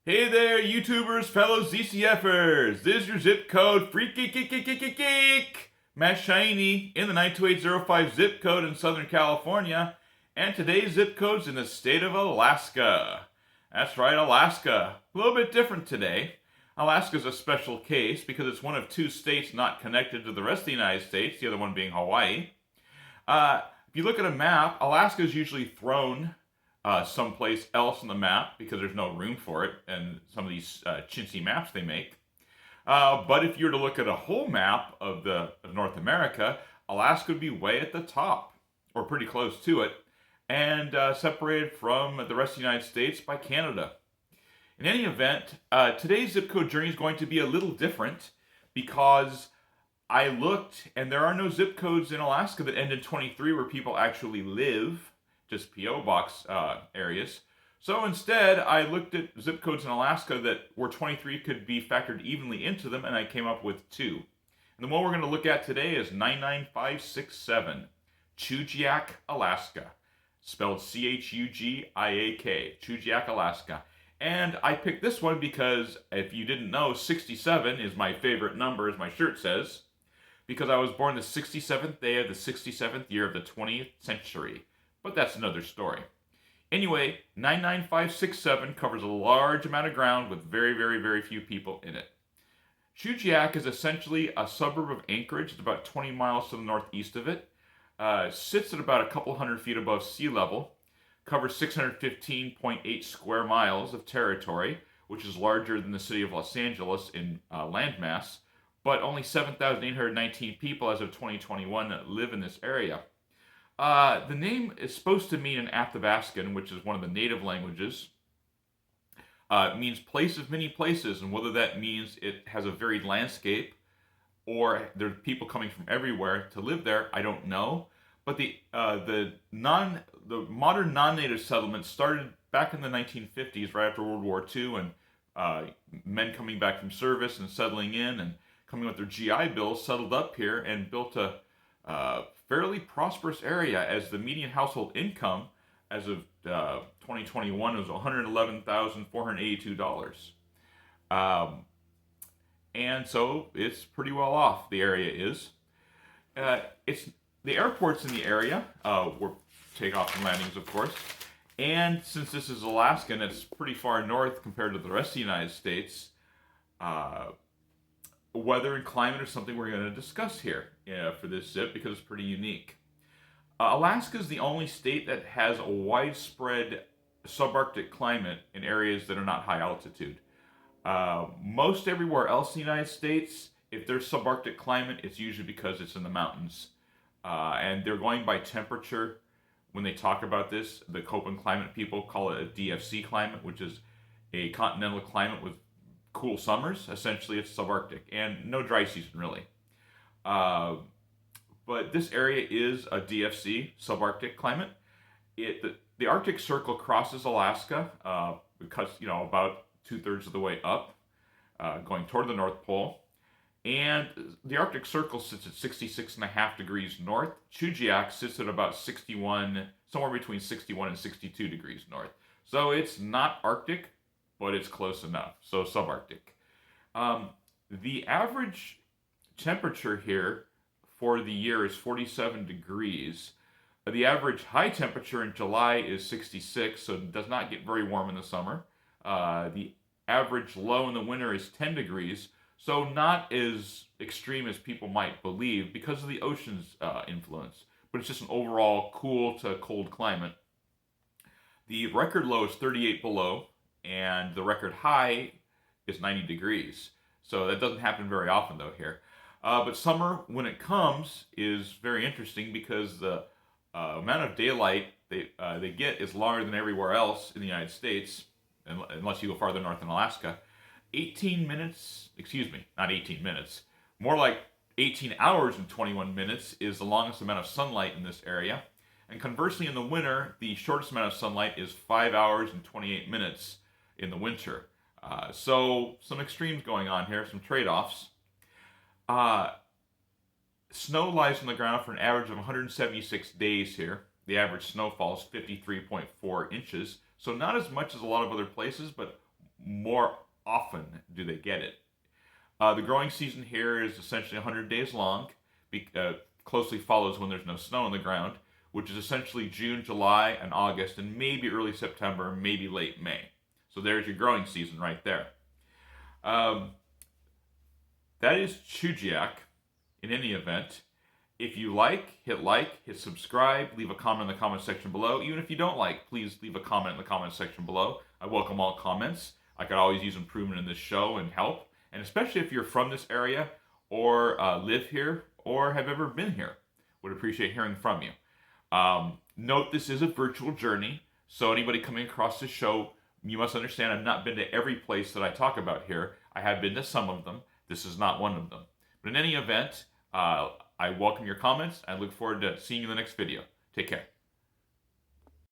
Hey there, YouTubers, fellow ZCFers! This is your zip code freaky geek, Matt Shiny in the 92805 zip code in Southern California, and today's zip code's in the state of Alaska. That's right, Alaska. A little bit different today. Alaska's a special case because it's one of two states not connected to the rest of the United States, the other one being Hawaii. If you look at a map, Alaska is usually thrown someplace else on the map because there's no room for it, and some of these chintzy maps they make. But if you were to look at a whole map of North America, Alaska would be way at the top, or pretty close to it, and separated from the rest of the United States by Canada. In any event, today's zip code journey is going to be a little different because I looked, and there are no zip codes in Alaska that end in 23 where people actually live, just P.O. box areas. So instead, I looked at zip codes in Alaska where 23 could be factored evenly into them, and I came up with two. And the one we're going to look at today is 99567, Chugiak, Alaska. Spelled C-H-U-G-I-A-K, Chugiak, Alaska. And I picked this one because, if you didn't know, 67 is my favorite number, as my shirt says, because I was born the 67th day of the 67th year of the 20th century. But that's another story. Anyway, 99567 covers a large amount of ground with very, very, very few people in it. Chugiak is essentially a suburb of Anchorage. It's about 20 miles to the northeast of it. Sits at about a couple hundred feet above sea level. Covers 615.8 square miles of territory, which is larger than the city of Los Angeles in landmass, but only 7,819 people as of 2021 live in this area. The name is supposed to mean in Athabascan, which is one of the native languages. It means place of many places, and whether that means it has a varied landscape or there are people coming from everywhere to live there, I don't know. But the modern non-native settlements started back in the 1950s, right after World War II, and men coming back from service and settling in and coming with their GI Bills settled up here and built a fairly prosperous area, as the median household income as of 2021 was $111,482. And so it's pretty well off, the area is. The airports in the area were takeoffs and landings, of course. And since this is Alaska and it's pretty far north compared to the rest of the United States, weather and climate are something we're going to discuss here for this zip because it's pretty unique. Alaska is the only state that has a widespread subarctic climate in areas that are not high altitude. Most everywhere else in the United States, if there's subarctic climate, it's usually because it's in the mountains. And they're going by temperature. When they talk about this, the Köppen climate people call it a DFC climate, which is a continental climate with cool summers. Essentially, it's subarctic and no dry season, really. But this area is a DFC, subarctic climate. The Arctic Circle crosses Alaska because, about 2/3 of the way up, going toward the North Pole. And the Arctic Circle sits at 66.5 degrees north. Chugiak sits at about 61, somewhere between 61 and 62 degrees north. So it's not Arctic, but it's close enough. So subarctic. The average temperature here for the year is 47 degrees. The average high temperature in July is 66, so it does not get very warm in the summer. The average low in the winter is 10 degrees. So not as extreme as people might believe because of the ocean's influence, but it's just an overall cool to cold climate. The record low is 38 below, and the record high is 90 degrees. So that doesn't happen very often, though, here. But summer, when it comes, is very interesting because the amount of daylight they get is longer than everywhere else in the United States, unless you go farther north in Alaska. 18 minutes, not 18 minutes, more like 18 hours and 21 minutes is the longest amount of sunlight in this area. And conversely, in the winter, the shortest amount of sunlight is 5 hours and 28 minutes in the winter. So some extremes going on here, some trade-offs. Snow lies on the ground for an average of 176 days here. The average snowfall is 53.4 inches. So not as much as a lot of other places, but more often do they get it. The growing season here is essentially 100 days long, closely follows when there's no snow on the ground, which is essentially June, July, and August, and maybe early September, maybe late May. So there's your growing season right there. That is Chugiak in any event. If you like, hit subscribe, leave a comment in the comment section below. Even if you don't like, please leave a comment in the comment section below. I welcome all comments. I could always use improvement in this show and help. And especially if you're from this area or live here or have ever been here. Would appreciate hearing from you. Note this is a virtual journey, so anybody coming across this show, you must understand I've not been to every place that I talk about here. I have been to some of them. This is not one of them. But in any event, I welcome your comments. I look forward to seeing you in the next video. Take care.